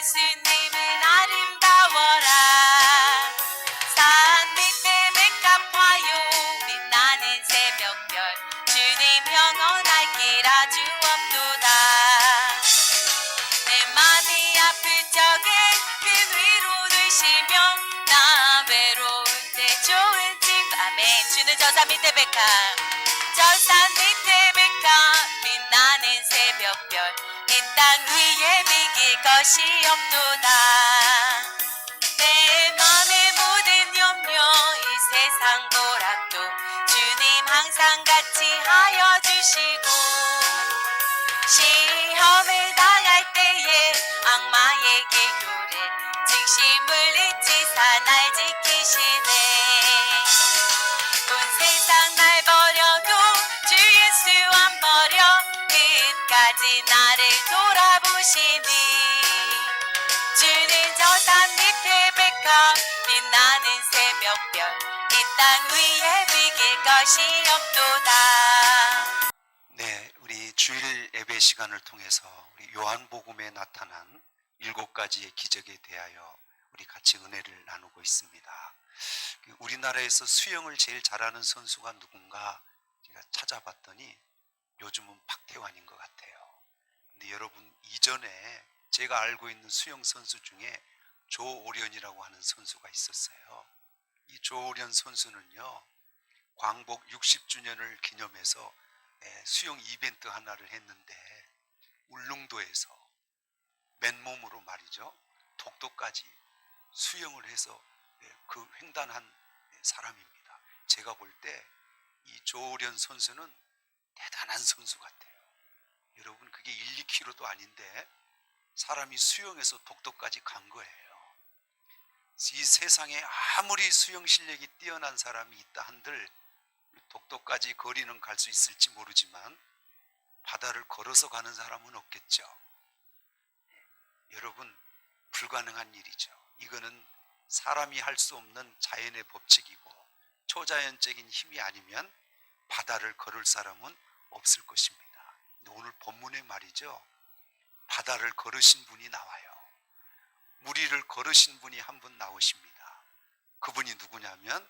예수님은 아름다워라. 산 밑에 백합화요 빛나는 새벽별 주님 영원할 길 아주 없도다. 내 맘이 아플 적에 그 위로를 쉬며 나 외로울 때 좋은 집 밤에 주는 저 산 밑에 백합 저 산 밑에 백합 빛나는 새벽별 이 땅 위에 비길 것이 없도다. 내 맘의 모든 염려 이 세상 보라도 주님 항상 같이 하여 주시고 시험을 당할 때에 악마의 기교를 즉시 물리치사 날 지키시네. 온 세상 날 버려도 주 예수 안 버려 끝까지 나를 돌아보시니 주는 저 산 밑에 백합 빛나는 새벽별 이 땅 위에 비길 것이 없도다. 네, 우리 주일 예배 시간을 통해서 우리 요한복음에 나타난 7가지의 기적에 대하여 우리 같이 은혜를 나누고 있습니다. 우리나라에서 수영을 제일 잘하는 선수가 누군가 제가 찾아봤더니 요즘은 박태환인 것 같아요. 근데 여러분, 이전에 제가 알고 있는 수영 선수 중에 조오련이라고 하는 선수가 있었어요. 이 조오련 선수는요, 광복 60주년을 기념해서 수영 이벤트 하나를 했는데 울릉도에서 맨몸으로 말이죠, 독도까지 수영을 해서 그 횡단한 사람입니다. 제가 볼 때 이 조오련 선수는 대단한 선수 같아요. 여러분, 그게 1, 2km도 아닌데 사람이 수영해서 독도까지 간 거예요. 이 세상에 아무리 수영 실력이 뛰어난 사람이 있다 한들 독도까지 거리는 갈 수 있을지 모르지만 바다를 걸어서 가는 사람은 없겠죠. 여러분, 불가능한 일이죠. 이거는 사람이 할 수 없는 자연의 법칙이고 초자연적인 힘이 아니면 바다를 걸을 사람은 없을 것입니다. 근데 오늘 본문에 말이죠, 바다를 걸으신 분이 나와요. 무리를 걸으신 분이 한 분 나오십니다. 그분이 누구냐면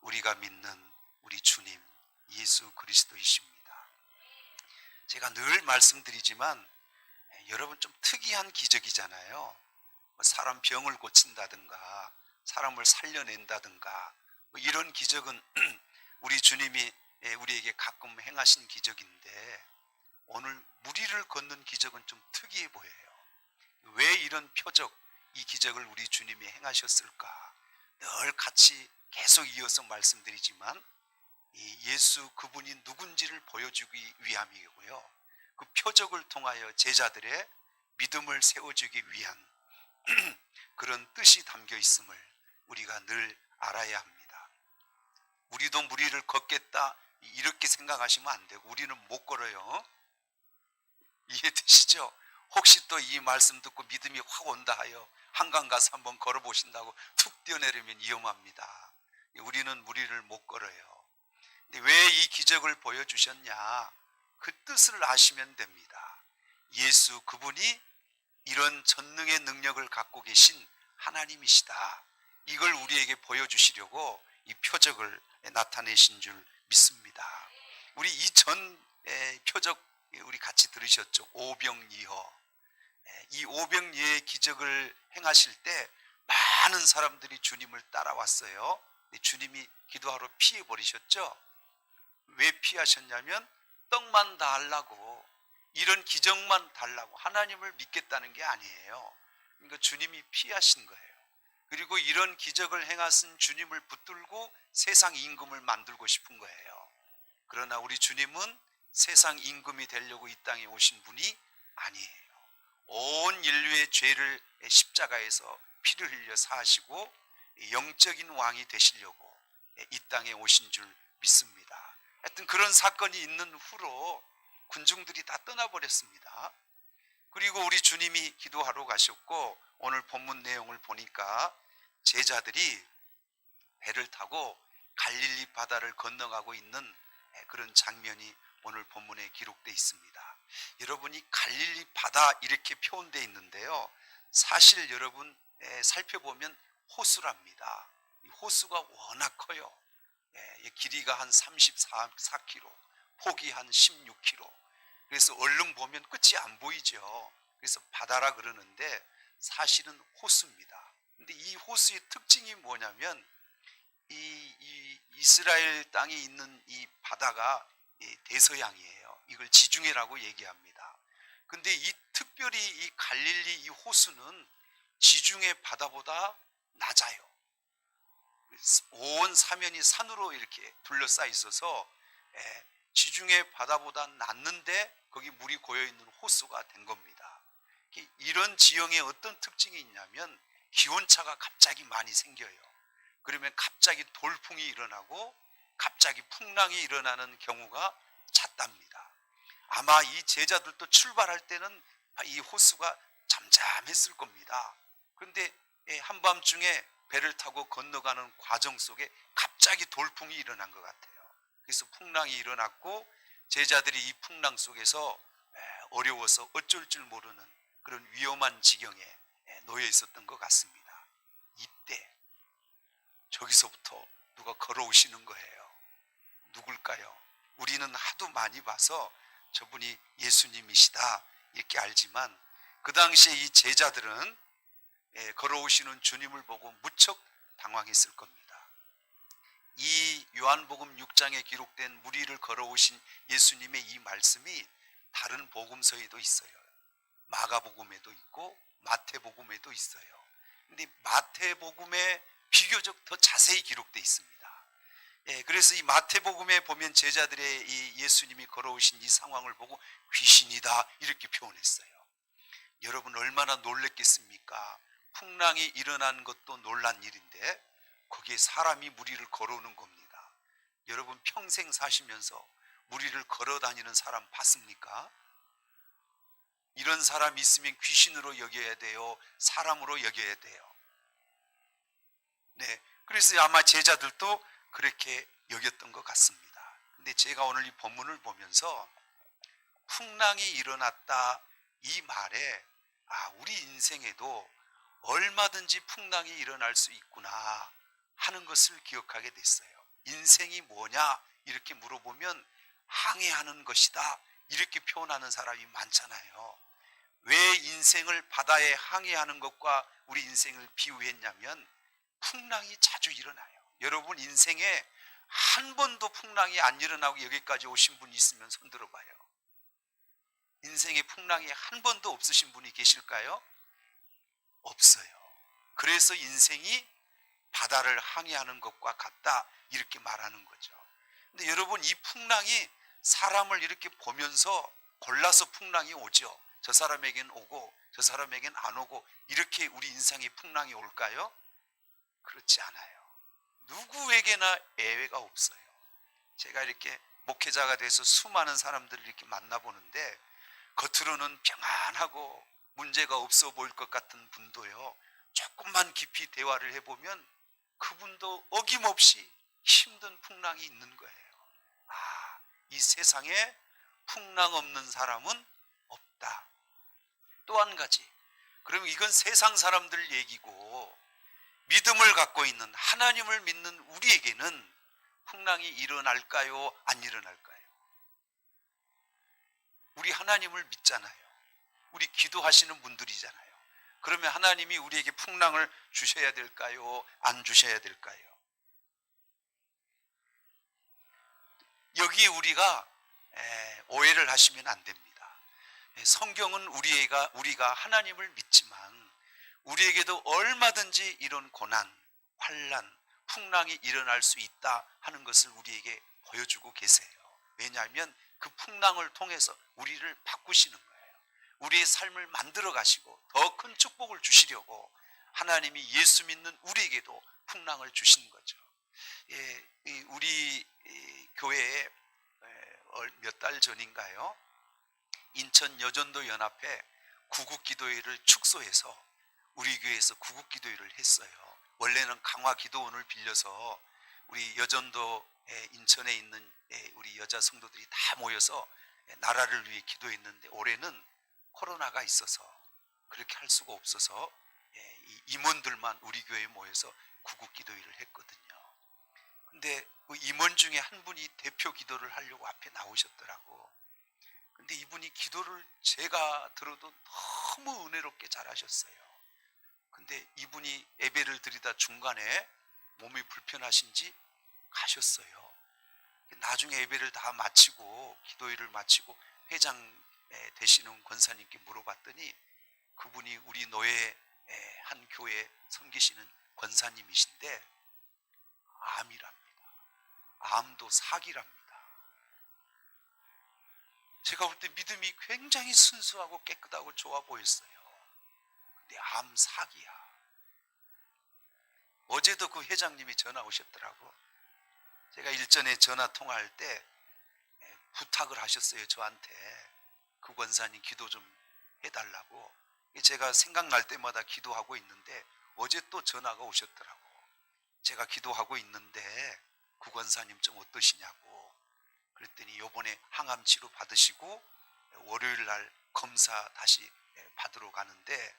우리가 믿는 우리 주님 예수 그리스도이십니다. 제가 늘 말씀드리지만 여러분, 좀 특이한 기적이잖아요. 사람 병을 고친다든가 사람을 살려낸다든가 이런 기적은 우리 주님이 우리에게 가끔 행하신 기적인데 오늘 무리를 걷는 기적은 좀 특이해 보여요. 왜 이런 표적, 이 기적을 우리 주님이 행하셨을까? 늘 같이 계속 이어서 말씀드리지만 예수 그분이 누군지를 보여주기 위함이고요, 그 표적을 통하여 제자들의 믿음을 세워주기 위한 그런 뜻이 담겨 있음을 우리가 늘 알아야 합니다. 우리도 무리를 걷겠다 이렇게 생각하시면 안 되고 우리는 못 걸어요. 이해되시죠? 혹시 또 이 말씀 듣고 믿음이 확 온다 하여 한강 가서 한번 걸어보신다고 툭 뛰어내리면 위험합니다. 우리는 무리를 못 걸어요. 근데 왜 이 기적을 보여주셨냐? 그 뜻을 아시면 됩니다. 예수 그분이 이런 전능의 능력을 갖고 계신 하나님이시다. 이걸 우리에게 보여주시려고 이 표적을 나타내신 줄 믿습니다. 우리 이 전 표적 우리 같이 들으셨죠? 오병이어. 이 오병이어의 기적을 행하실 때 많은 사람들이 주님을 따라왔어요. 주님이 기도하러 피해버리셨죠? 왜 피하셨냐면 떡만 달라고, 이런 기적만 달라고, 하나님을 믿겠다는 게 아니에요. 그러니까 주님이 피하신 거예요. 그리고 이런 기적을 행하신 주님을 붙들고 세상 임금을 만들고 싶은 거예요. 그러나 우리 주님은 세상 임금이 되려고 이 땅에 오신 분이 아니에요. 온 인류의 죄를 십자가에서 피를 흘려 사하시고 영적인 왕이 되시려고 이 땅에 오신 줄 믿습니다. 하여튼 그런 사건이 있는 후로 군중들이 다 떠나버렸습니다. 그리고 우리 주님이 기도하러 가셨고 오늘 본문 내용을 보니까 제자들이 배를 타고 갈릴리 바다를 건너가고 있는 그런 장면이 오늘 본문에 기록되어 있습니다. 여러분이 갈릴리 바다 이렇게 표현되어 있는데요, 사실 여러분 살펴보면 호수랍니다. 이 호수가 워낙 커요. 길이가 한 34km, 폭이 한 16km. 그래서 얼른 보면 끝이 안 보이죠. 그래서 바다라 그러는데 사실은 호수입니다. 근데 이 호수의 특징이 뭐냐면 이 이스라엘 땅에 있는 이 바다가 대서양이에요. 이걸 지중해라고 얘기합니다. 근데 이 특별히 이 갈릴리 이 호수는 지중해 바다보다 낮아요. 온 사면이 산으로 이렇게 둘러싸여 있어서 지중해 바다보다 낮는데 거기 물이 고여 있는 호수가 된 겁니다. 이런 지형에 어떤 특징이 있냐면 기온차가 갑자기 많이 생겨요. 그러면 갑자기 돌풍이 일어나고 갑자기 풍랑이 일어나는 경우가 잦답니다. 아마 이 제자들도 출발할 때는 이 호수가 잠잠했을 겁니다. 그런데 한밤중에 배를 타고 건너가는 과정 속에 갑자기 돌풍이 일어난 것 같아요. 그래서 풍랑이 일어났고 제자들이 이 풍랑 속에서 어려워서 어쩔 줄 모르는 그런 위험한 지경에 놓여 있었던 것 같습니다. 이때 저기서부터 누가 걸어오시는 거예요. 누굴까요? 우리는 하도 많이 봐서 저분이 예수님이시다 이렇게 알지만 그 당시에 이 제자들은 걸어오시는 주님을 보고 무척 당황했을 겁니다. 이 요한복음 6장에 기록된 물 위를 걸어오신 예수님의 이 말씀이 다른 복음서에도 있어요. 마가복음에도 있고 마태복음에도 있어요. 근데 마태복음에 비교적 더 자세히 기록되어 있습니다. 그래서 이 마태복음에 보면 제자들의 이 예수님이 걸어오신 이 상황을 보고 귀신이다 이렇게 표현했어요. 여러분 얼마나 놀랬겠습니까? 풍랑이 일어난 것도 놀란 일인데 거기에 사람이 물 위를 걸어오는 겁니다. 여러분 평생 사시면서 물 위를 걸어 다니는 사람 봤습니까? 이런 사람이 있으면 귀신으로 여겨야 돼요? 사람으로 여겨야 돼요? 네, 그래서 아마 제자들도 그렇게 여겼던 것 같습니다. 근데 제가 오늘 이 본문을 보면서 풍랑이 일어났다 이 말에 우리 인생에도 얼마든지 풍랑이 일어날 수 있구나 하는 것을 기억하게 됐어요. 인생이 뭐냐 이렇게 물어보면 항해하는 것이다 이렇게 표현하는 사람이 많잖아요. 왜 인생을 바다에 항해하는 것과 우리 인생을 비유했냐면 풍랑이 자주 일어나요. 여러분 인생에 한 번도 풍랑이 안 일어나고 여기까지 오신 분이 있으면 손 들어봐요. 인생에 풍랑이 한 번도 없으신 분이 계실까요? 없어요. 그래서 인생이 바다를 항해하는 것과 같다 이렇게 말하는 거죠. 근데 여러분 이 풍랑이 사람을 이렇게 보면서 골라서 풍랑이 오죠. 저 사람에겐 오고 저 사람에겐 안 오고 이렇게 우리 인생에 풍랑이 올까요? 그렇지 않아요. 누구에게나 예외가 없어요. 제가 이렇게 목회자가 돼서 수많은 사람들을 이렇게 만나보는데 겉으로는 평안하고 문제가 없어 보일 것 같은 분도요, 조금만 깊이 대화를 해보면 그분도 어김없이 힘든 풍랑이 있는 거예요. 이 세상에 풍랑 없는 사람은 없다. 또 한 가지, 그럼 이건 세상 사람들 얘기고 믿음을 갖고 있는 하나님을 믿는 우리에게는 풍랑이 일어날까요? 안 일어날까요? 우리 하나님을 믿잖아요. 우리 기도하시는 분들이잖아요. 그러면 하나님이 우리에게 풍랑을 주셔야 될까요? 안 주셔야 될까요? 여기에 우리가 오해를 하시면 안 됩니다. 성경은 우리가 하나님을 믿지만 우리에게도 얼마든지 이런 고난, 환난, 풍랑이 일어날 수 있다 하는 것을 우리에게 보여주고 계세요. 왜냐하면 그 풍랑을 통해서 우리를 바꾸시는 거예요. 우리의 삶을 만들어 가시고 더 큰 축복을 주시려고 하나님이 예수 믿는 우리에게도 풍랑을 주신 거죠. 우리 교회에 몇 달 전인가요? 인천 여전도 연합회 구국기도회를 축소해서 우리 교회에서 구국기도회를 했어요. 원래는 강화기도원을 빌려서 우리 여전도 인천에 있는 우리 여자 성도들이 다 모여서 나라를 위해 기도했는데 올해는 코로나가 있어서 그렇게 할 수가 없어서 이 임원들만 우리 교회에 모여서 구국 기도회를 했거든요. 근데 그 임원 중에 한 분이 대표 기도를 하려고 앞에 나오셨더라고. 근데 이분이 기도를 제가 들어도 너무 은혜롭게 잘하셨어요. 근데 이분이 예배를 드리다 중간에 몸이 불편하신지 가셨어요. 나중에 예배를 다 마치고 기도회를 마치고 회장 되시는 권사님께 물어봤더니 그분이 우리 노예 한 교회 섬기시는 권사님이신데 암이랍니다. 암도 사기랍니다. 제가 볼 때 믿음이 굉장히 순수하고 깨끗하고 좋아 보였어요. 근데 암 사기야. 어제도 그 회장님이 전화 오셨더라고. 제가 일전에 전화 통화할 때 부탁을 하셨어요. 저한테 그 권사님 기도 좀 해달라고. 제가 생각날 때마다 기도하고 있는데 어제 또 전화가 오셨더라고. 제가 기도하고 있는데 그 권사님 좀 어떠시냐고. 그랬더니 요번에 항암 치료 받으시고 월요일 날 검사 다시 받으러 가는데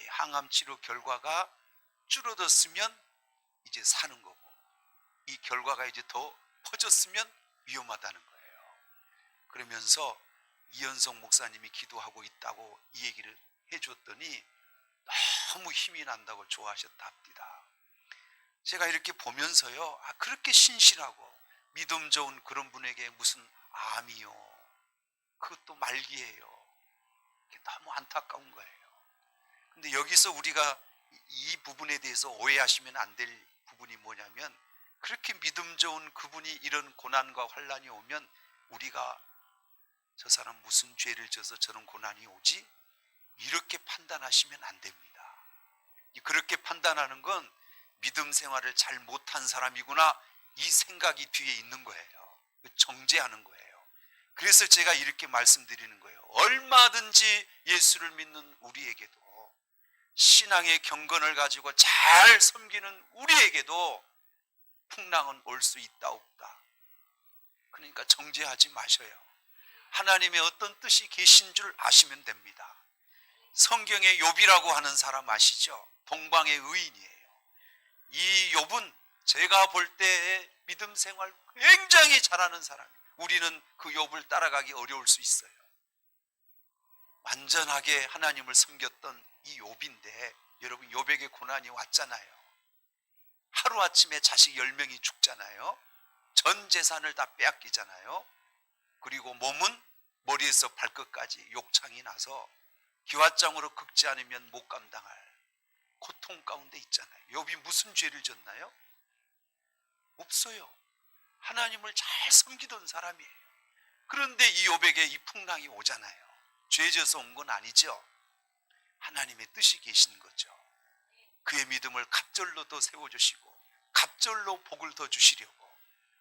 항암 치료 결과가 줄어들었으면 이제 사는 거고 이 결과가 이제 더 퍼졌으면 위험하다는 거예요. 그러면서 이현성 목사님이 기도하고 있다고 이 얘기를 해줬더니 너무 힘이 난다고 좋아하셨답니다. 제가 이렇게 보면서요, 그렇게 신실하고 믿음 좋은 그런 분에게 무슨 암이요, 그것도 말기예요. 너무 안타까운 거예요. 근데 여기서 우리가 이 부분에 대해서 오해하시면 안 될 부분이 뭐냐면, 그렇게 믿음 좋은 그분이 이런 고난과 환난이 오면 우리가 저 사람 무슨 죄를 져서 저런 고난이 오지? 이렇게 판단하시면 안 됩니다. 그렇게 판단하는 건 믿음 생활을 잘 못한 사람이구나, 이 생각이 뒤에 있는 거예요. 정죄하는 거예요. 그래서 제가 이렇게 말씀드리는 거예요. 얼마든지 예수를 믿는 우리에게도, 신앙의 경건을 가지고 잘 섬기는 우리에게도 풍랑은 올 수 있다 없다. 그러니까 정죄하지 마셔요. 하나님의 어떤 뜻이 계신 줄 아시면 됩니다. 성경에 욥이라고 하는 사람 아시죠? 동방의 의인이에요. 이 욥은 제가 볼 때의 믿음 생활 굉장히 잘하는 사람이에요. 우리는 그 욥을 따라가기 어려울 수 있어요. 완전하게 하나님을 섬겼던 이 욥인데, 여러분 욥에게 고난이 왔잖아요. 하루아침에 자식 10명이 죽잖아요. 전 재산을 다 빼앗기잖아요. 그리고 몸은 머리에서 발끝까지 욕창이 나서 기왓장으로 긁지 않으면 못 감당할 고통 가운데 있잖아요. 욥이 무슨 죄를 졌나요? 없어요. 하나님을 잘 섬기던 사람이에요. 그런데 이 욥에게 이 풍랑이 오잖아요. 죄 져서 온 건 아니죠. 하나님의 뜻이 계신 거죠. 그의 믿음을 갑절로 더 세워주시고 갑절로 복을 더 주시려고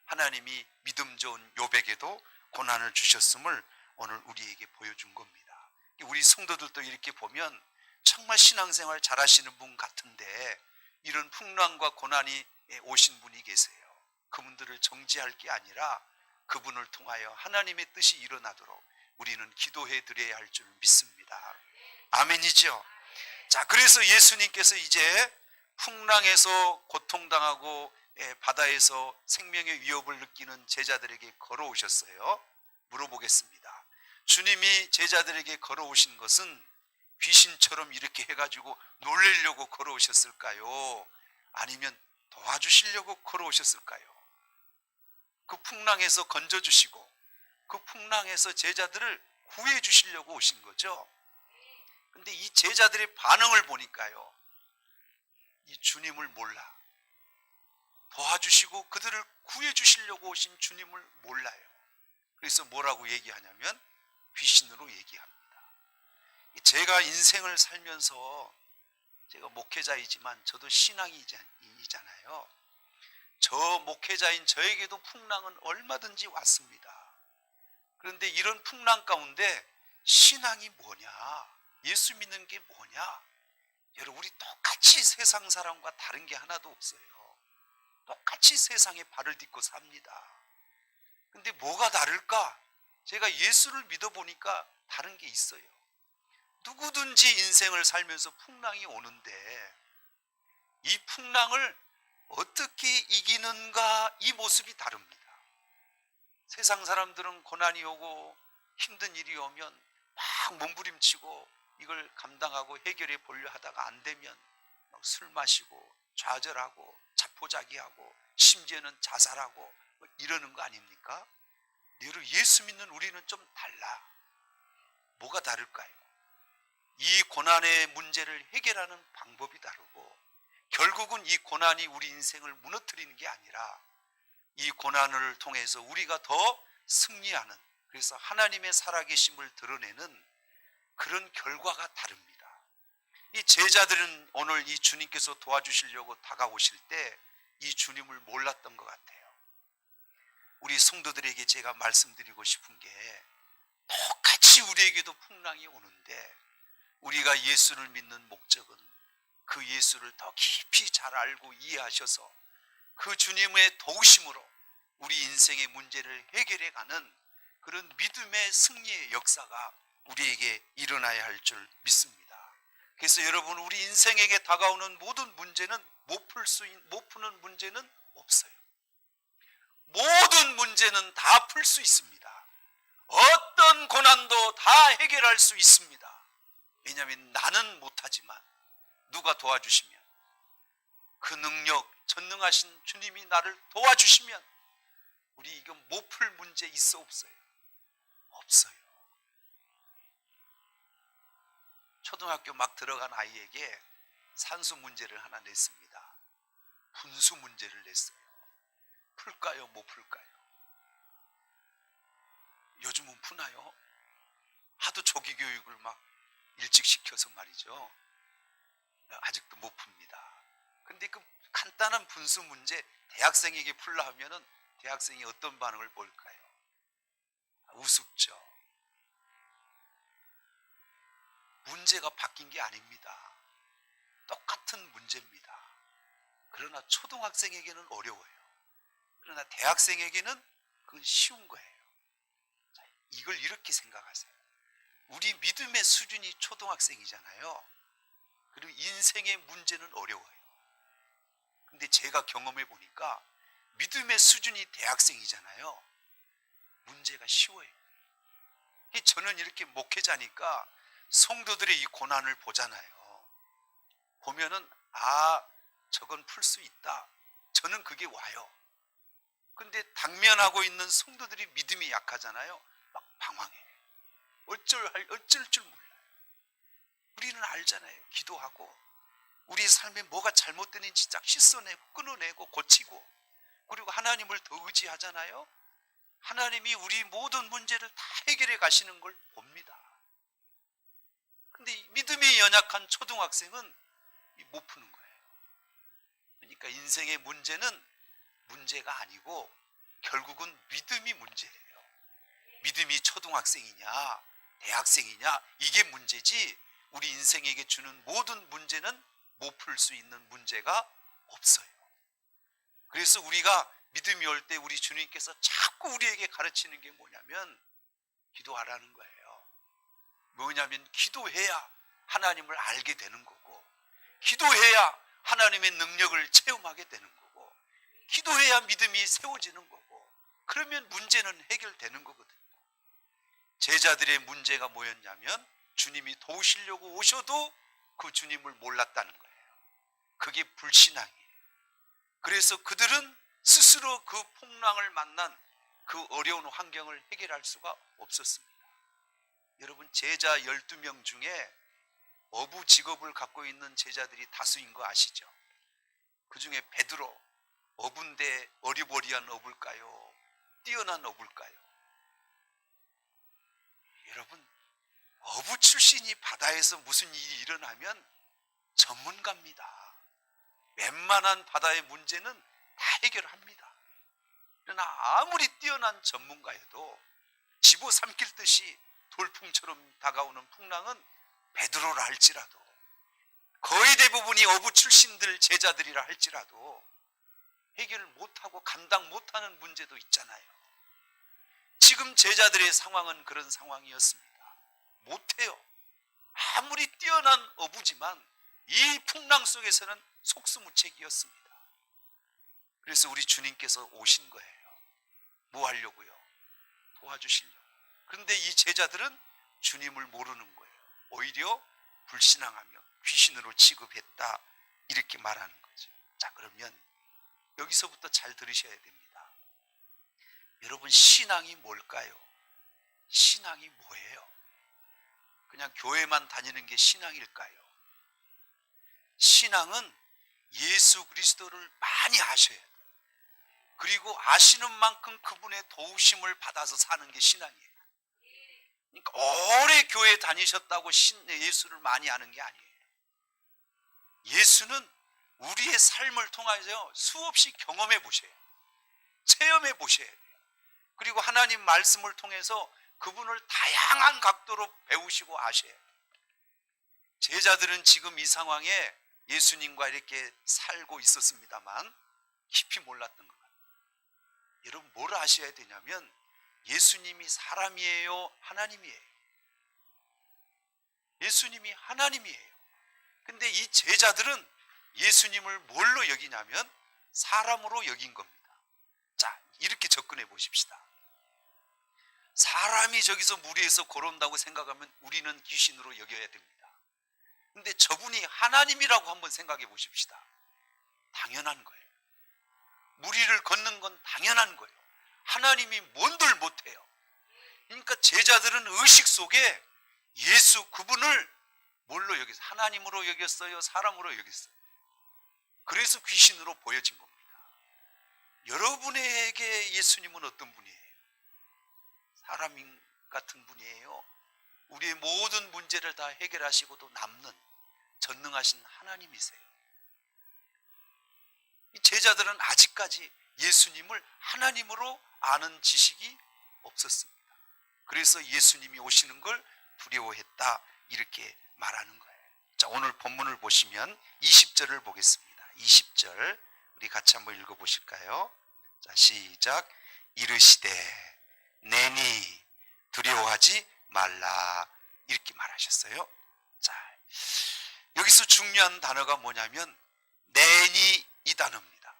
하나님이 믿음 좋은 욥에게도 고난을 주셨음을 오늘 우리에게 보여준 겁니다. 우리 성도들도 이렇게 보면 정말 신앙생활 잘하시는 분 같은데 이런 풍랑과 고난이 오신 분이 계세요. 그분들을 정죄할 게 아니라 그분을 통하여 하나님의 뜻이 일어나도록 우리는 기도해 드려야 할 줄 믿습니다. 아멘이죠? 자, 그래서 예수님께서 이제 풍랑에서 고통당하고 바다에서 생명의 위협을 느끼는 제자들에게 걸어오셨어요. 물어보겠습니다. 주님이 제자들에게 걸어오신 것은 귀신처럼 이렇게 해가지고 놀리려고 걸어오셨을까요? 아니면 도와주시려고 걸어오셨을까요? 그 풍랑에서 건져주시고 그 풍랑에서 제자들을 구해 주시려고 오신 거죠. 근데 이 제자들의 반응을 보니까요, 이 주님을 몰라, 도와주시고 그들을 구해 주시려고 오신 주님을 몰라요. 그래서 뭐라고 얘기하냐면 귀신으로 얘기합니다. 제가 인생을 살면서, 제가 목회자이지만 저도 신앙이잖아요. 저 목회자인 저에게도 풍랑은 얼마든지 왔습니다. 그런데 이런 풍랑 가운데 신앙이 뭐냐, 예수 믿는 게 뭐냐, 여러분 우리 똑같이 세상 사람과 다른 게 하나도 없어요. 똑같이 세상에 발을 딛고 삽니다. 근데 뭐가 다를까? 제가 예수를 믿어보니까 다른 게 있어요. 누구든지 인생을 살면서 풍랑이 오는데 이 풍랑을 어떻게 이기는가, 이 모습이 다릅니다. 세상 사람들은 고난이 오고 힘든 일이 오면 막 몸부림치고 이걸 감당하고 해결해 보려 하다가 안 되면 술 마시고 좌절하고 자포자기하고 심지어는 자살하고 이러는 거 아닙니까? 여러분, 예수 믿는 우리는 좀 달라. 뭐가 다를까요? 이 고난의 문제를 해결하는 방법이 다르고, 결국은 이 고난이 우리 인생을 무너뜨리는 게 아니라 이 고난을 통해서 우리가 더 승리하는, 그래서 하나님의 살아계심을 드러내는 그런 결과가 다릅니다. 이 제자들은 오늘 이 주님께서 도와주시려고 다가오실 때 이 주님을 몰랐던 것 같아요. 우리 성도들에게 제가 말씀드리고 싶은 게, 똑같이 우리에게도 풍랑이 오는데 우리가 예수를 믿는 목적은 그 예수를 더 깊이 잘 알고 이해하셔서 그 주님의 도우심으로 우리 인생의 문제를 해결해 가는 그런 믿음의 승리의 역사가 우리에게 일어나야 할 줄 믿습니다. 그래서 여러분, 우리 인생에게 다가오는 모든 문제는 못 푸는 문제는 없어요. 모든 문제는 다 풀 수 있습니다. 어떤 고난도 다 해결할 수 있습니다. 왜냐하면 나는 못하지만 누가 도와주시면, 그 능력, 전능하신 주님이 나를 도와주시면 우리 이거 못 풀 문제 있어 없어요? 없어요. 초등학교 막 들어간 아이에게 산수 문제를 하나 냈습니다. 분수 문제를 냈어요. 풀까요, 못 풀까요? 요즘은 푸나요? 하도 조기 교육을 막 일찍 시켜서 말이죠. 아직도 못 풉니다. 근데 그 간단한 분수 문제 대학생에게 풀라 하면은 대학생이 어떤 반응을 보일까요? 우습죠. 문제가 바뀐 게 아닙니다. 똑같은 문제입니다. 그러나 초등학생에게는 어려워요. 그러나 대학생에게는 그건 쉬운 거예요. 자, 이걸 이렇게 생각하세요. 우리 믿음의 수준이 초등학생이잖아요. 그리고 인생의 문제는 어려워요. 근데 제가 경험해 보니까 믿음의 수준이 대학생이잖아요. 문제가 쉬워요. 저는 이렇게 목회자니까 성도들의 이 고난을 보잖아요. 보면은 저건 풀 수 있다. 저는 그게 와요. 근데 당면하고 있는 성도들이 믿음이 약하잖아요. 막 방황해요. 어쩔 줄 몰라요. 우리는 알잖아요. 기도하고 우리 삶에 뭐가 잘못되는지 쫙 씻어내고 끊어내고 고치고, 그리고 하나님을 더 의지하잖아요. 하나님이 우리 모든 문제를 다 해결해 가시는 걸 봅니다. 근데 믿음이 연약한 초등학생은 못 푸는 거예요. 그러니까 인생의 문제는 문제가 아니고 결국은 믿음이 문제예요. 믿음이 초등학생이냐 대학생이냐 이게 문제지, 우리 인생에게 주는 모든 문제는 못 풀 수 있는 문제가 없어요. 그래서 우리가 믿음이 올 때 우리 주님께서 자꾸 우리에게 가르치는 게 뭐냐면 기도하라는 거예요. 뭐냐면 기도해야 하나님을 알게 되는 거고, 기도해야 하나님의 능력을 체험하게 되는 거고, 기도해야 믿음이 세워지는 거고, 그러면 문제는 해결되는 거거든요. 제자들의 문제가 뭐였냐면 주님이 도우시려고 오셔도 그 주님을 몰랐다는 거예요. 그게 불신앙이에요. 그래서 그들은 스스로 그 풍랑을 만난 그 어려운 환경을 해결할 수가 없었습니다. 여러분, 제자 12명 중에 어부 직업을 갖고 있는 제자들이 다수인 거 아시죠? 그 중에 베드로, 어부인데 어리버리한 어부일까요? 뛰어난 어부일까요? 여러분, 어부 출신이 바다에서 무슨 일이 일어나면 전문가입니다. 웬만한 바다의 문제는 다 해결합니다. 그러나 아무리 뛰어난 전문가여도 집어삼킬 듯이 돌풍처럼 다가오는 풍랑은 베드로라 할지라도, 거의 대부분이 어부 출신들 제자들이라 할지라도 해결을 못하고 감당 못하는 문제도 있잖아요. 지금 제자들의 상황은 그런 상황이었습니다. 못해요. 아무리 뛰어난 어부지만 이 풍랑 속에서는 속수무책이었습니다. 그래서 우리 주님께서 오신 거예요. 뭐 하려고요? 도와주시려고. 그런데 이 제자들은 주님을 모르는 거예요. 오히려 불신앙하며 귀신으로 취급했다, 이렇게 말하는 거죠. 자, 그러면 여기서부터 잘 들으셔야 됩니다. 여러분, 신앙이 뭘까요? 신앙이 뭐예요? 그냥 교회만 다니는 게 신앙일까요? 신앙은 예수 그리스도를 많이 아셔야 돼요. 그리고 아시는 만큼 그분의 도우심을 받아서 사는 게 신앙이에요. 그러니까 오래 교회 다니셨다고 예수를 많이 아는 게 아니에요. 예수는 우리의 삶을 통해서 수없이 경험해 보셔야 돼요. 체험해 보셔야 돼요. 그리고 하나님 말씀을 통해서 그분을 다양한 각도로 배우시고 아셔야 돼요. 제자들은 지금 이 상황에 예수님과 이렇게 살고 있었습니다만 깊이 몰랐던 것 같아요. 여러분, 뭘 아셔야 되냐면 예수님이 사람이에요, 하나님이에요? 예수님이 하나님이에요. 근데 이 제자들은 예수님을 뭘로 여기냐면 사람으로 여긴 겁니다. 자, 이렇게 접근해 보십시다. 사람이 저기서 무리에서 걸어온다고 생각하면 우리는 귀신으로 여겨야 됩니다. 근데 저분이 하나님이라고 한번 생각해 보십시다. 당연한 거예요. 무리를 걷는 건 당연한 거예요. 하나님이 뭔들 못해요. 그러니까 제자들은 의식 속에 예수 그분을 뭘로 여겼어요? 하나님으로 여겼어요? 사람으로 여겼어요? 그래서 귀신으로 보여진 겁니다. 여러분에게 예수님은 어떤 분이에요? 사람 같은 분이에요? 우리의 모든 문제를 다 해결하시고도 남는 전능하신 하나님이세요. 이 제자들은 아직까지 예수님을 하나님으로 아는 지식이 없었습니다. 그래서 예수님이 오시는 걸 두려워했다, 이렇게 말하는 거예요. 자, 오늘 본문을 보시면 20절을 보겠습니다. 20절 우리 같이 한번 읽어보실까요? 자, 시작. 이르시되 내니 두려워하지 말라, 이렇게 말하셨어요. 자, 여기서 중요한 단어가 뭐냐면 내니, 이 단어입니다.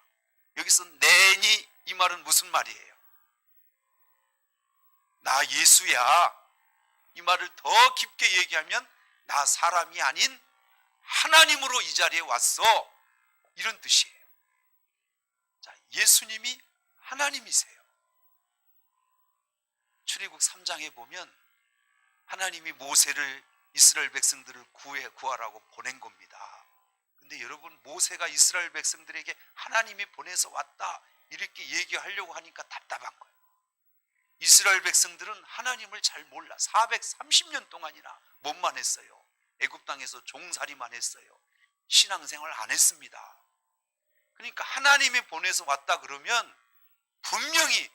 여기서 내니, 이 말은 무슨 말이에요? 나 예수야, 이 말을 더 깊게 얘기하면 나 사람이 아닌 하나님으로 이 자리에 왔어, 이런 뜻이에요. 자, 예수님이 하나님이세요. 출애굽 3장에 보면 하나님이 모세를 이스라엘 백성들을 구하라고 보낸 겁니다. 근데 여러분, 모세가 이스라엘 백성들에게 하나님이 보내서 왔다, 이렇게 얘기하려고 하니까 답답한 거예요. 이스라엘 백성들은 하나님을 잘 몰라. 430년 동안이나 뭔만 했어요. 애굽 땅에서 종살이만 했어요. 신앙생활 안 했습니다. 그러니까 하나님이 보내서 왔다 그러면 분명히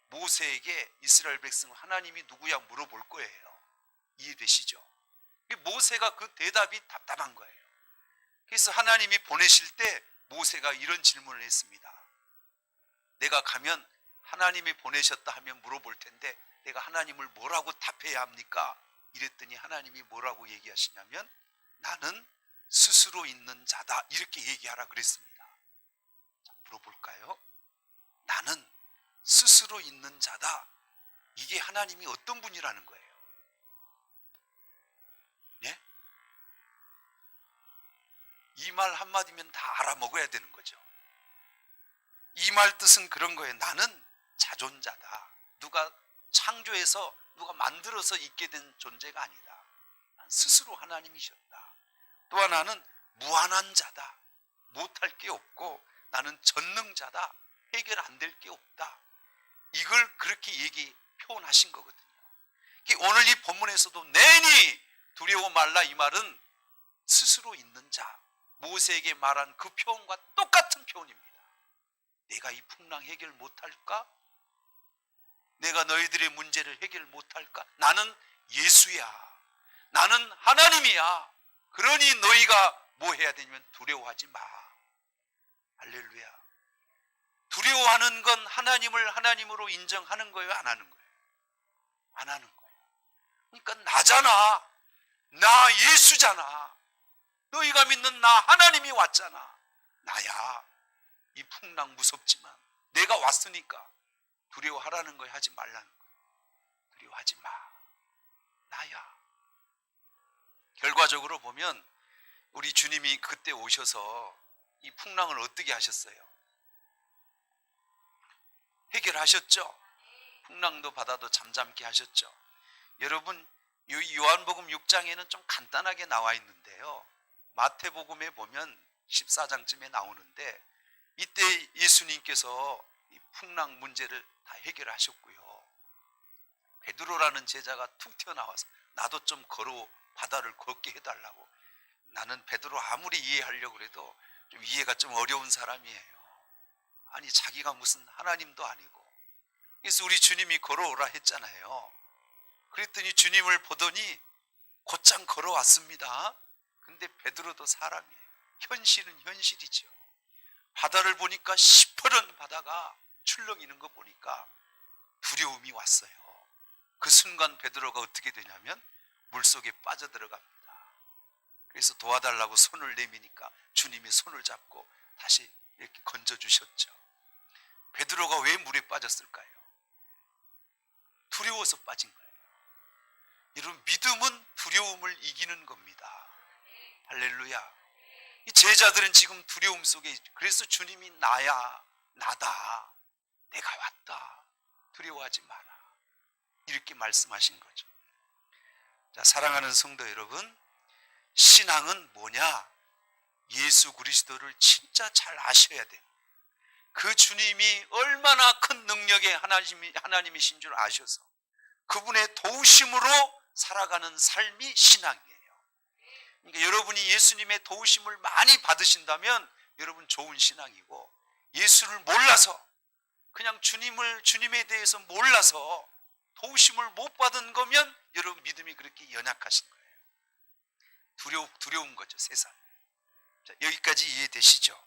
모세에게 이스라엘 백성은 하나님이 누구야 물어볼 거예요. 이해되시죠? 모세가 그 대답이 답답한 거예요. 그래서 하나님이 보내실 때 모세가 이런 질문을 했습니다. 내가 가면 하나님이 보내셨다 하면 물어볼 텐데 내가 하나님을 뭐라고 답해야 합니까? 이랬더니 하나님이 뭐라고 얘기하시냐면 나는 스스로 있는 자다, 이렇게 얘기하라 그랬습니다. 자, 물어볼까요? 나는 스스로 있는 자다. 이게 하나님이 어떤 분이라는 거예요? 네? 이 말 한마디면 다 알아먹어야 되는 거죠. 이 말 뜻은 그런 거예요. 나는 자존자다. 누가 창조해서 누가 만들어서 있게 된 존재가 아니다. 난 스스로 하나님이셨다. 또 하나는 무한한 자다. 못할 게 없고 나는 전능자다. 해결 안 될 게 없다. 이걸 그렇게 표현하신 거거든요. 오늘 이 본문에서도 내니 두려워 말라, 이 말은 스스로 있는 자, 모세에게 말한 그 표현과 똑같은 표현입니다. 내가 이 풍랑 해결 못할까? 내가 너희들의 문제를 해결 못할까? 나는 예수야. 나는 하나님이야. 그러니 너희가 뭐 해야 되냐면 두려워하지 마. 할렐루야. 두려워하는 건 하나님을 하나님으로 인정하는 거예요, 안 하는 거예요? 안 하는 거예요. 그러니까 나잖아. 나 예수잖아. 너희가 믿는 나 하나님이 왔잖아. 나야. 이 풍랑 무섭지만 내가 왔으니까 두려워하라는 거 하지 말라는 거. 두려워하지 마. 나야. 결과적으로 보면 우리 주님이 그때 오셔서 이 풍랑을 어떻게 하셨어요? 해결하셨죠? 풍랑도 바다도 잠잠케 하셨죠? 여러분, 요한복음 6장에는 좀 간단하게 나와 있는데요, 마태복음에 보면 14장쯤에 나오는데 이때 예수님께서 이 풍랑 문제를 다 해결하셨고요, 베드로라는 제자가 툭 튀어나와서 나도 좀 바다를 걷게 해달라고. 나는 베드로 아무리 이해하려고 해도 좀 이해가 좀 어려운 사람이에요. 아니, 자기가 무슨 하나님도 아니고. 그래서 우리 주님이 걸어오라 했잖아요. 그랬더니 주님을 보더니 곧장 걸어왔습니다. 근데 베드로도 사람이에요. 현실은 현실이죠. 바다를 보니까 시퍼런 바다가 출렁이는 거 보니까 두려움이 왔어요. 그 순간 베드로가 어떻게 되냐면 물속에 빠져들어갑니다. 그래서 도와달라고 손을 내미니까 주님이 손을 잡고 다시 이렇게 건져주셨죠. 베드로가 왜 물에 빠졌을까요? 두려워서 빠진 거예요. 여러분, 믿음은 두려움을 이기는 겁니다. 할렐루야. 이 제자들은 지금 두려움 속에 있죠. 그래서 주님이 나야, 나다, 내가 왔다, 두려워하지 마라, 이렇게 말씀하신 거죠. 자, 사랑하는 성도 여러분, 신앙은 뭐냐? 예수 그리스도를 진짜 잘 아셔야 돼. 그 주님이 얼마나 큰 능력의 하나님이신 줄 아셔서 그분의 도우심으로 살아가는 삶이 신앙이에요. 그러니까 여러분이 예수님의 도우심을 많이 받으신다면 여러분 좋은 신앙이고, 예수를 몰라서 그냥 주님에 대해서 몰라서 도우심을 못 받은 거면 여러분 믿음이 그렇게 연약하신 거예요. 두려운 거죠, 세상. 자, 여기까지 이해되시죠?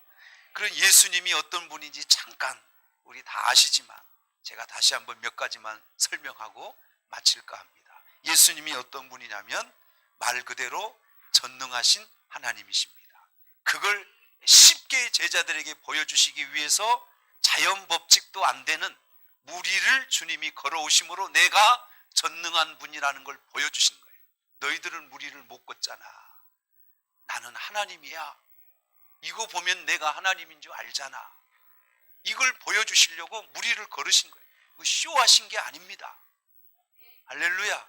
그런 예수님이 어떤 분인지 잠깐 우리 다 아시지만 제가 다시 한번 몇 가지만 설명하고 마칠까 합니다. 예수님이 어떤 분이냐면 말 그대로 전능하신 하나님이십니다. 그걸 쉽게 제자들에게 보여주시기 위해서 자연 법칙도 안 되는 물 위를 주님이 걸어오심으로 내가 전능한 분이라는 걸 보여주신 거예요. 너희들은 물 위를 못 걷잖아. 나는 하나님이야. 이거 보면 내가 하나님인 줄 알잖아. 이걸 보여주시려고 물 위를 걸으신 거예요. 이거 쇼하신 게 아닙니다. 할렐루야.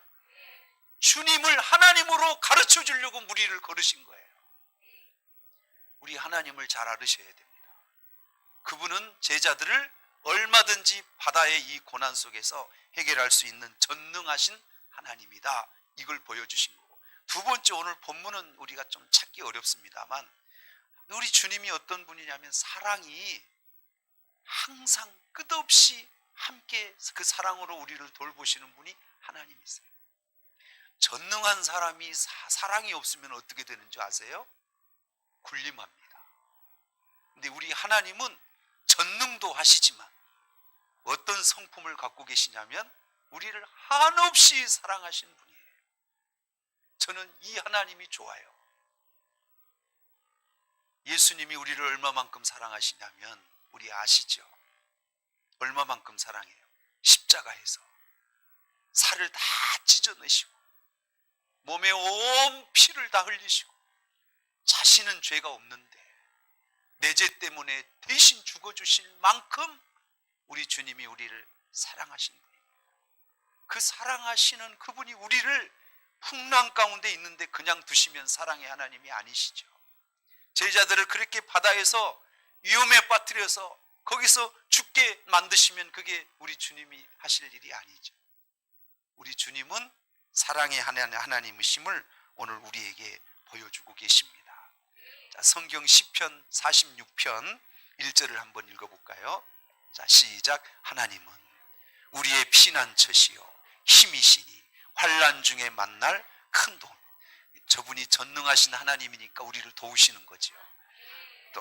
주님을 하나님으로 가르쳐 주려고 물 위를 걸으신 거예요. 우리 하나님을 잘 알으셔야 됩니다. 그분은 제자들을 얼마든지 바다의 이 고난 속에서 해결할 수 있는 전능하신 하나님이다, 이걸 보여주신 거고, 두 번째, 오늘 본문은 우리가 좀 찾기 어렵습니다만 우리 주님이 어떤 분이냐면 사랑이 항상 끝없이 함께 그 사랑으로 우리를 돌보시는 분이 하나님이세요. 전능한 사람이 사랑이 없으면 어떻게 되는 줄 아세요? 군림합니다. 근데 우리 하나님은 전능도 하시지만 어떤 성품을 갖고 계시냐면 우리를 한없이 사랑하시는 분이에요. 저는 이 하나님이 좋아요. 예수님이 우리를 얼마만큼 사랑하시냐면 우리 아시죠? 얼마만큼 사랑해요? 십자가에서 살을 다 찢어내시고 몸에 온 피를 다 흘리시고 자신은 죄가 없는데 내 죄 때문에 대신 죽어주실 만큼 우리 주님이 우리를 사랑하시는 분이에요. 그 사랑하시는 그분이 우리를 풍랑 가운데 있는데 그냥 두시면 사랑의 하나님이 아니시죠. 제자들을 그렇게 바다에서 위험에 빠뜨려서 거기서 죽게 만드시면 그게 우리 주님이 하실 일이 아니죠. 우리 주님은 사랑의 하나님이심을 오늘 우리에게 보여주고 계십니다. 자, 성경 시편 46편 1절을 한번 읽어볼까요? 자, 시작. 하나님은 우리의 피난처시요 힘이시니 환난 중에 만날 큰 도움. 저분이 전능하신 하나님이니까 우리를 도우시는 거지요.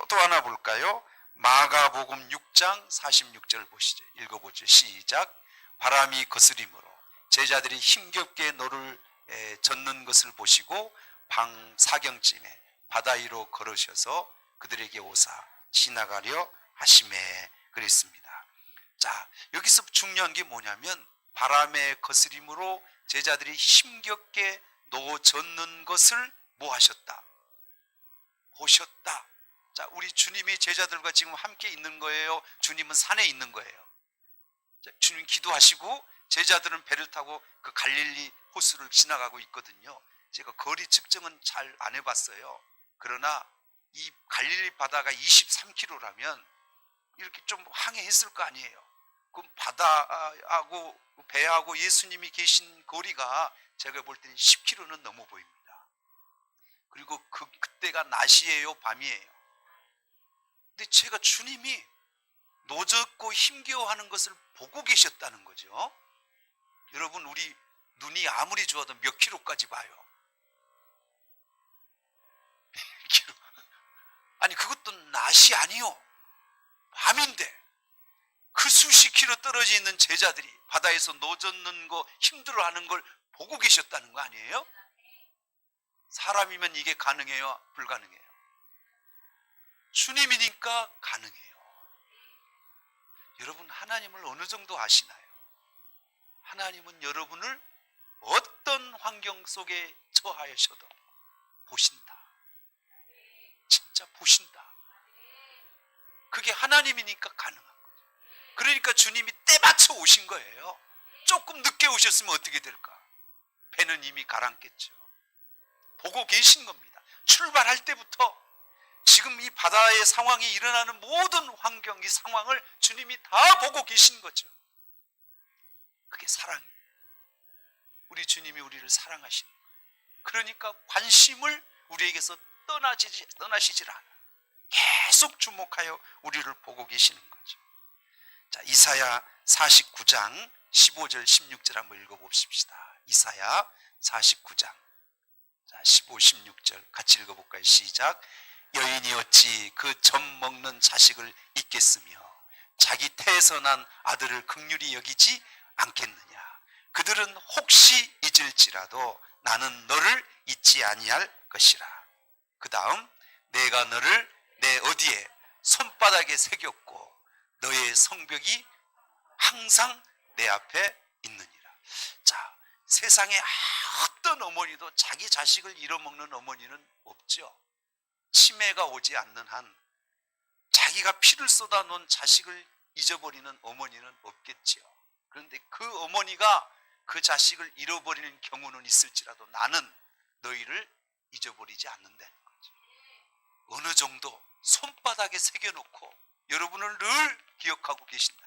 또 하나 볼까요? 마가복음 6장 46절 보시죠. 읽어보죠. 시작. 바람이 거스림으로 제자들이 힘겹게 노를 젖는 것을 보시고 밤 사경쯤에 바다 위로 걸으셔서 그들에게 오사 지나가려 하심에 그랬습니다. 자, 여기서 중요한 게 뭐냐면 바람의 거스림으로 제자들이 힘겹게 젖는 것을 뭐 하셨다? 보셨다. 자, 우리 주님이 제자들과 지금 함께 있는 거예요? 주님은 산에 있는 거예요? 자, 주님 기도하시고 제자들은 배를 타고 그 갈릴리 호수를 지나가고 있거든요. 제가 거리 측정은 잘 안 해봤어요. 그러나 이 갈릴리 바다가 23km라면 이렇게 좀 항해했을 거 아니에요. 그럼 바다하고 배하고 예수님이 계신 거리가 제가 볼 때는 10km는 넘어 보입니다. 그리고 그때가 낮이에요, 밤이에요? 근데 제가 주님이 노젓고 힘겨워하는 것을 보고 계셨다는 거죠. 여러분, 우리 눈이 아무리 좋아도 몇 킬로까지 봐요? 100km. 아니, 그것도 낮이 아니요, 밤인데 그 수십 킬로 떨어져 있는 제자들이 바다에서 노젓는 거 힘들어하는 걸 보고 계셨다는 거 아니에요? 사람이면 이게 가능해요? 불가능해요? 주님이니까 가능해요. 여러분, 하나님을 어느 정도 아시나요? 하나님은 여러분을 어떤 환경 속에 처하셔도 보신다. 진짜 보신다. 그게 하나님이니까 가능한 거죠. 그러니까 주님이 때 맞춰 오신 거예요. 조금 늦게 오셨으면 어떻게 될까? 배는 이미 가라앉겠죠. 보고 계신 겁니다. 출발할 때부터 지금 이 바다의 상황이 일어나는 모든 환경, 이 상황을 주님이 다 보고 계신 거죠. 그게 사랑이에요. 우리 주님이 우리를 사랑하시는 거예요. 그러니까 관심을 우리에게서 떠나시질 않아요. 계속 주목하여 우리를 보고 계시는 거죠. 자, 이사야 49장 15절 16절 한번 읽어봅시다. 이사야 49장 15, 16절 같이 읽어볼까요? 시작. 여인이 어찌 그 젖 먹는 자식을 잊겠으며 자기 태에서 난 아들을 긍휼히 여기지 않겠느냐. 그들은 혹시 잊을지라도 나는 너를 잊지 아니할 것이라. 그 다음, 내가 너를 내 어디에 손바닥에 새겼고 너의 성벽이 항상 내 앞에 있느니라. 자, 세상에 어떤 어머니도 자기 자식을 잃어먹는 어머니는 없죠. 치매가 오지 않는 한 자기가 피를 쏟아 놓은 자식을 잊어버리는 어머니는 없겠지요. 그런데 그 어머니가 그 자식을 잃어버리는 경우는 있을지라도 나는 너희를 잊어버리지 않는다는 거죠. 어느 정도 손바닥에 새겨놓고 여러분을 늘 기억하고 계신다.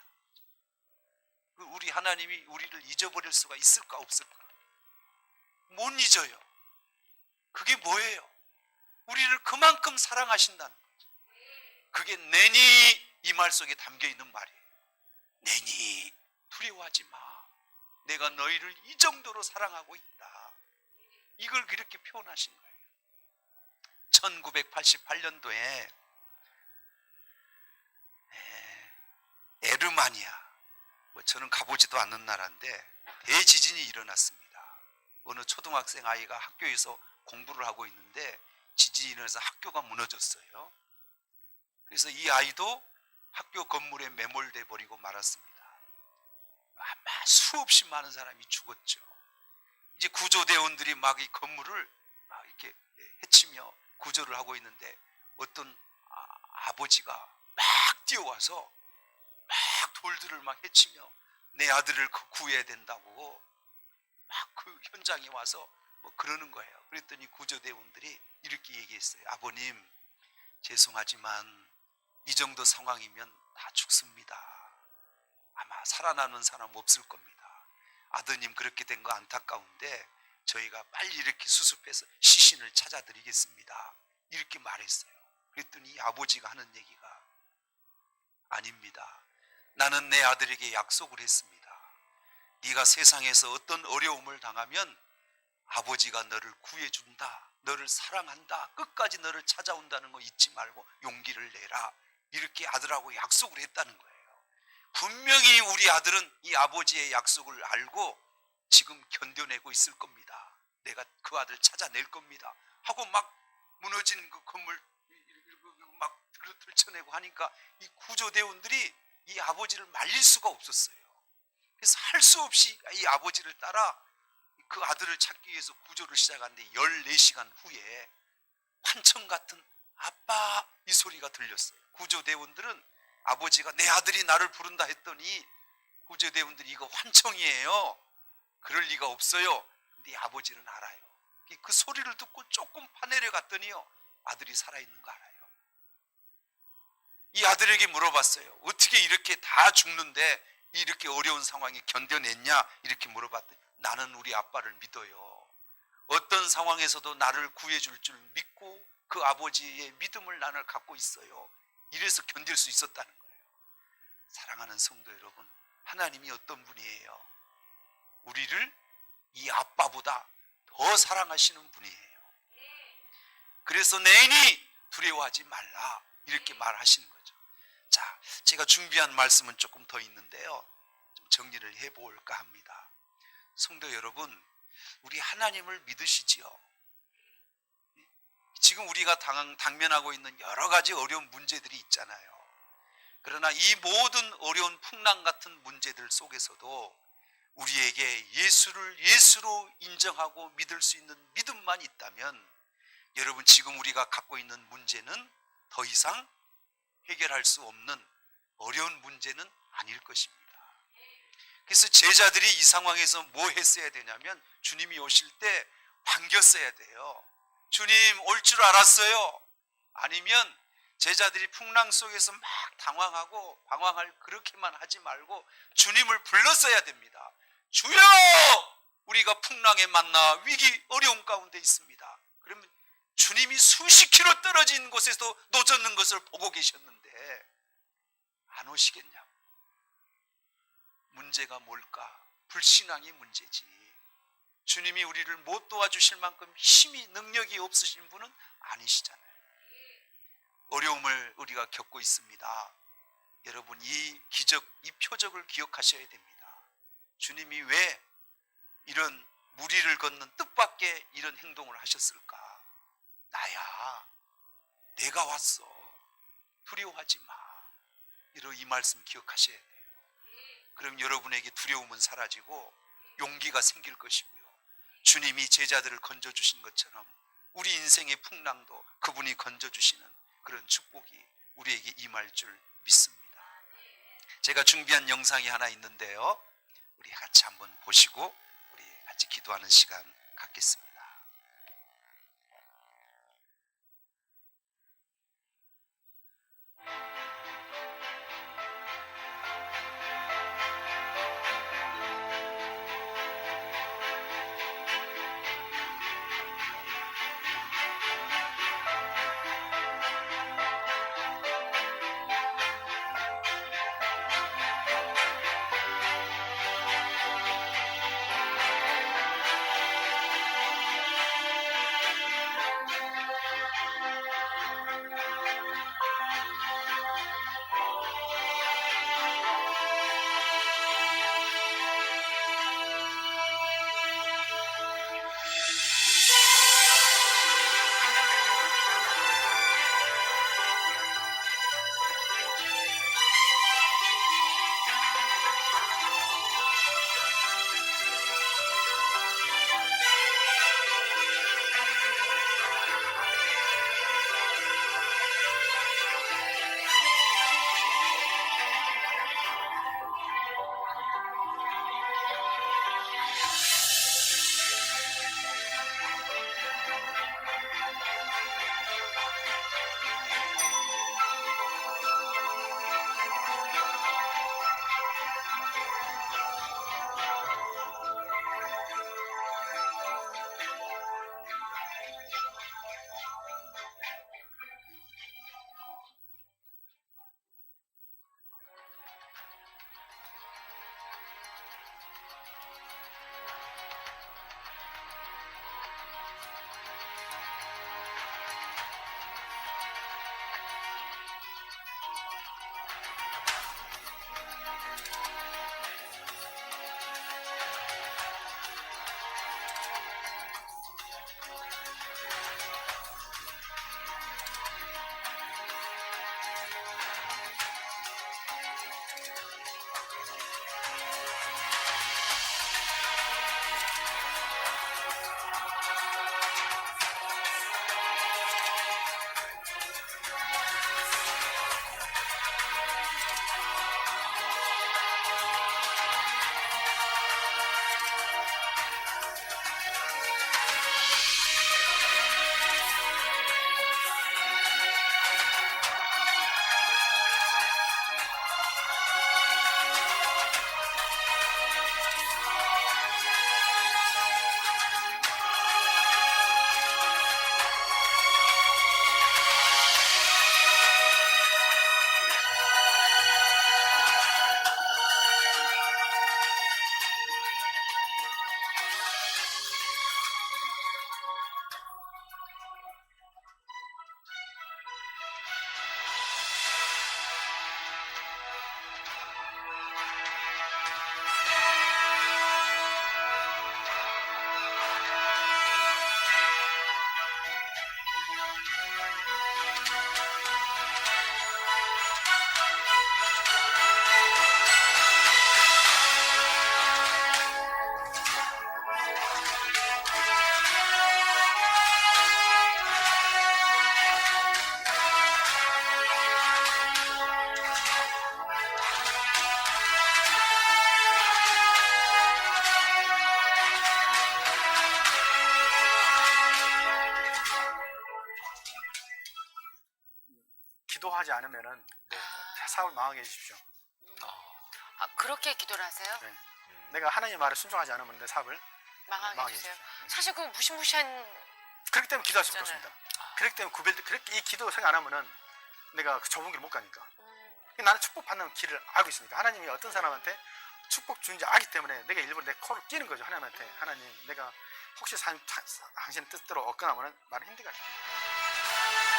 우리 하나님이 우리를 잊어버릴 수가 있을까 없을까? 못 잊어요. 그게 뭐예요? 우리를 그만큼 사랑하신다는 거죠. 그게 내니 이 말 속에 담겨 있는 말이에요. 내니 두려워하지 마. 내가 너희를 이 정도로 사랑하고 있다. 이걸 그렇게 표현하신 거예요. 1988년도에 에르마니아, 저는 가보지도 않는 나라인데 대지진이 일어났습니다. 어느 초등학생 아이가 학교에서 공부를 하고 있는데 지진이 일어나서 학교가 무너졌어요. 그래서 이 아이도 학교 건물에 매몰돼 버리고 말았습니다. 아마 수없이 많은 사람이 죽었죠. 이제 구조대원들이 막 이 건물을 막 이렇게 해치며 구조를 하고 있는데 어떤 아버지가 막 뛰어와서 막 돌들을 막 해치며 내 아들을 구해야 된다고 막 그 현장에 와서 뭐 그러는 거예요. 그랬더니 구조대원들이 이렇게 얘기했어요. 아버님, 죄송하지만 이 정도 상황이면 다 죽습니다. 아마 살아나는 사람 없을 겁니다. 아드님 그렇게 된 거 안타까운데 저희가 빨리 이렇게 수습해서 시신을 찾아드리겠습니다. 이렇게 말했어요. 그랬더니 이 아버지가 하는 얘기가, 아닙니다. 나는 내 아들에게 약속을 했습니다. 네가 세상에서 어떤 어려움을 당하면 아버지가 너를 구해준다. 너를 사랑한다. 끝까지 너를 찾아온다는 거 잊지 말고 용기를 내라. 이렇게 아들하고 약속을 했다는 거예요. 분명히 우리 아들은 이 아버지의 약속을 알고 지금 견뎌내고 있을 겁니다. 내가 그 아들 찾아낼 겁니다 하고 막 무너진 그 건물 막 들쳐내고 하니까 이 구조대원들이 이 아버지를 말릴 수가 없었어요. 그래서 할 수 없이 이 아버지를 따라 그 아들을 찾기 위해서 구조를 시작하는데 14시간 후에 환청 같은 아빠 이 소리가 들렸어요. 구조대원들은 아버지가 내 아들이 나를 부른다 했더니 구조대원들이 이거 환청이에요. 그럴 리가 없어요. 근데 이 아버지는 알아요. 그 소리를 듣고 조금 파내려 갔더니요, 아들이 살아있는 거 알아요. 이 아들에게 물어봤어요. 어떻게 이렇게 다 죽는데 이렇게 어려운 상황에 견뎌냈냐 이렇게 물어봤더니 나는 우리 아빠를 믿어요. 어떤 상황에서도 나를 구해줄 줄 믿고 그 아버지의 믿음을 나는 갖고 있어요. 이래서 견딜 수 있었다는 거예요. 사랑하는 성도 여러분, 하나님이 어떤 분이에요? 우리를 이 아빠보다 더 사랑하시는 분이에요. 그래서 내인이 두려워하지 말라 이렇게 말하시는 거죠. 자, 제가 준비한 말씀은 조금 더 있는데요, 좀 정리를 해볼까 합니다. 성도 여러분, 우리 하나님을 믿으시지요? 지금 우리가 당면하고 있는 여러 가지 어려운 문제들이 있잖아요. 그러나 이 모든 어려운 풍랑 같은 문제들 속에서도 우리에게 예수를 예수로 인정하고 믿을 수 있는 믿음만 있다면 여러분, 지금 우리가 갖고 있는 문제는 더 이상 해결할 수 없는 어려운 문제는 아닐 것입니다. 그래서 제자들이 이 상황에서 뭐 했어야 되냐면 주님이 오실 때 반겼어야 돼요. 주님 올 줄 알았어요. 아니면 제자들이 풍랑 속에서 막 당황하고 방황할 그렇게만 하지 말고 주님을 불렀어야 됩니다. 주여, 우리가 풍랑에 만나 위기 어려움 가운데 있습니다. 그러면 주님이 수십 킬로 떨어진 곳에서 놓젓는 것을 보고 계셨는데 안 오시겠냐고. 문제가 뭘까? 불신앙이 문제지. 주님이 우리를 못 도와주실 만큼 힘이 능력이 없으신 분은 아니시잖아요. 어려움을 우리가 겪고 있습니다. 여러분, 이 기적, 이 표적을 기억하셔야 됩니다. 주님이 왜 이런 무리를 걷는 뜻밖의 이런 행동을 하셨을까? 나야, 내가 왔어. 두려워하지 마. 이런 이 말씀 기억하셔야 돼요. 그럼 여러분에게 두려움은 사라지고 용기가 생길 것이고요. 주님이 제자들을 건져주신 것처럼 우리 인생의 풍랑도 그분이 건져주시는 그런 축복이 우리에게 임할 줄 믿습니다. 제가 준비한 영상이 하나 있는데요, 우리 같이 한번 보시고 우리 같이 기도하는 시간 갖겠습니다. 순종하지 않으면은 사업을 망하게 해주십시오. 아, 그렇게 기도를 하세요? 네. 내가 하나님 말에 순종하지 않으면 내 사업을 망하게 망하게 해주세요. 해주십시오. 사실 그 무시무시한 그렇기 때문에 기도할 수밖에 있잖아요. 없습니다. 그렇기 때문에 그렇게 이 기도 생각 안 하면은 내가 그 좁은 길을 못 가니까. 나는 축복받는 길을 알고 있으니까 하나님이 어떤 사람한테 축복 주는지 알기 때문에 내가 일부러 내 코를 끼는 거죠. 하나님한테. 하나님, 내가 혹시 당신의 뜻대로 얻거나면 말을 힘들게 하십니다.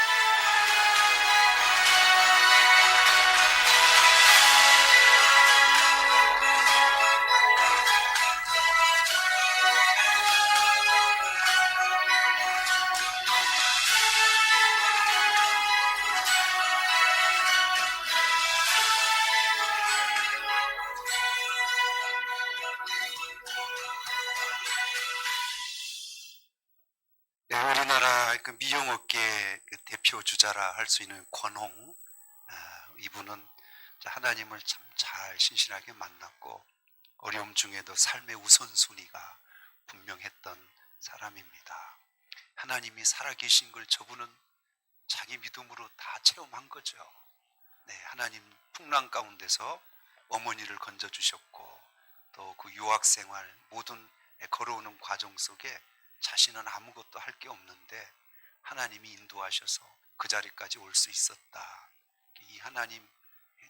네, 우리나라 그 미용업계 그 대표 주자라 할 수 있는 권홍, 이분은 하나님을 참 잘 신실하게 만났고 어려움 중에도 삶의 우선순위가 분명했던 사람입니다. 하나님이 살아계신 걸 저분은 자기 믿음으로 다 체험한 거죠. 네, 하나님 풍랑 가운데서 어머니를 건져주셨고 또 그 유학생활 모든 걸어오는 과정 속에 자신은 아무것도 할 게 없는데 하나님이 인도하셔서 그 자리까지 올 수 있었다. 이 하나님,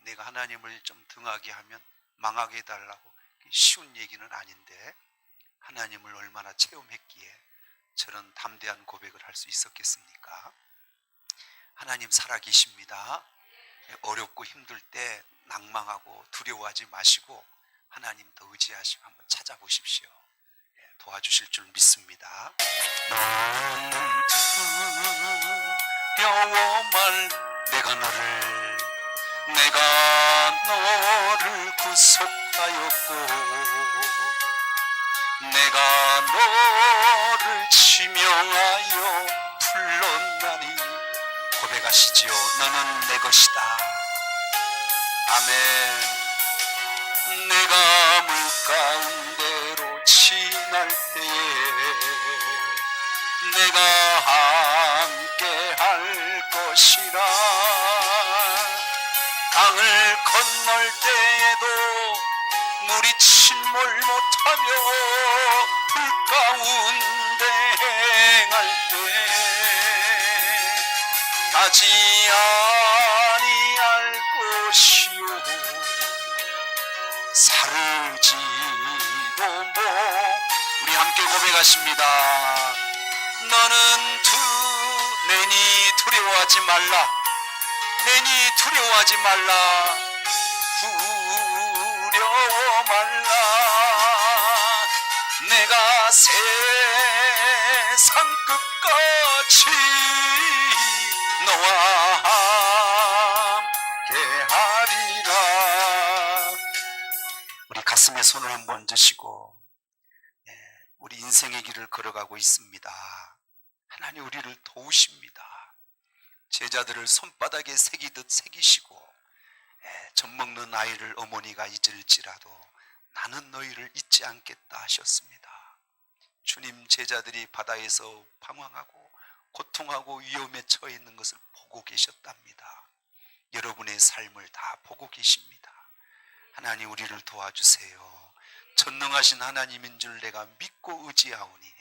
내가 하나님을 좀 등하게 하면 망하게 해달라고 쉬운 얘기는 아닌데 하나님을 얼마나 체험했기에 저런 담대한 고백을 할 수 있었겠습니까? 하나님 살아계십니다. 어렵고 힘들 때 낭망하고 두려워하지 마시고 하나님 더 의지하시고 한번 찾아보십시오. 도와주실 줄 믿습니다. 너는 두려워 말 내가 너를 구속하였고 내가 너를 지명하여 불렀나니 고백하시지요. 너는 내 것이다. 아멘. 내가 물 가운데로 지날 때에 내가 함께 할 것이라. 강을 건널 때에도 물이 침몰 못하며 불 가운데 행할 때 가지 아니할 것이요 사르지도 뭐. 우리 함께 고백하십니다. 너는 내니 두려워하지 말라. 내니 두려워하지 말라. 두려워 말라. 내가 세상 끝까지 너와 함께 하리라. 우리 가슴에 손을 한번 얹으시고 우리 인생의 길을 걸어가고 있습니다. 하나님 우리를 도우십니다. 제자들을 손바닥에 새기듯 새기시고 젖 먹는 아이를 어머니가 잊을지라도 나는 너희를 잊지 않겠다 하셨습니다. 주님, 제자들이 바다에서 방황하고 고통하고 위험에 처해 있는 것을 보고 계셨답니다. 여러분의 삶을 다 보고 계십니다. 하나님 우리를 도와주세요. 전능하신 하나님인 줄 내가 믿고 의지하오니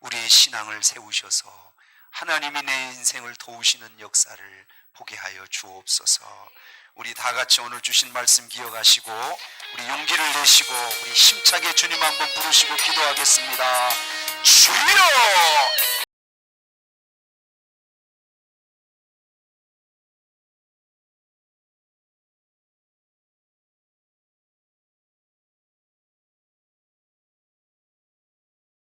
우리의 신앙을 세우셔서 하나님이 내 인생을 도우시는 역사를 보게 하여 주옵소서. 우리 다 같이 오늘 주신 말씀 기억하시고 우리 용기를 내시고 우리 힘차게 주님 한번 부르시고 기도하겠습니다. 주여!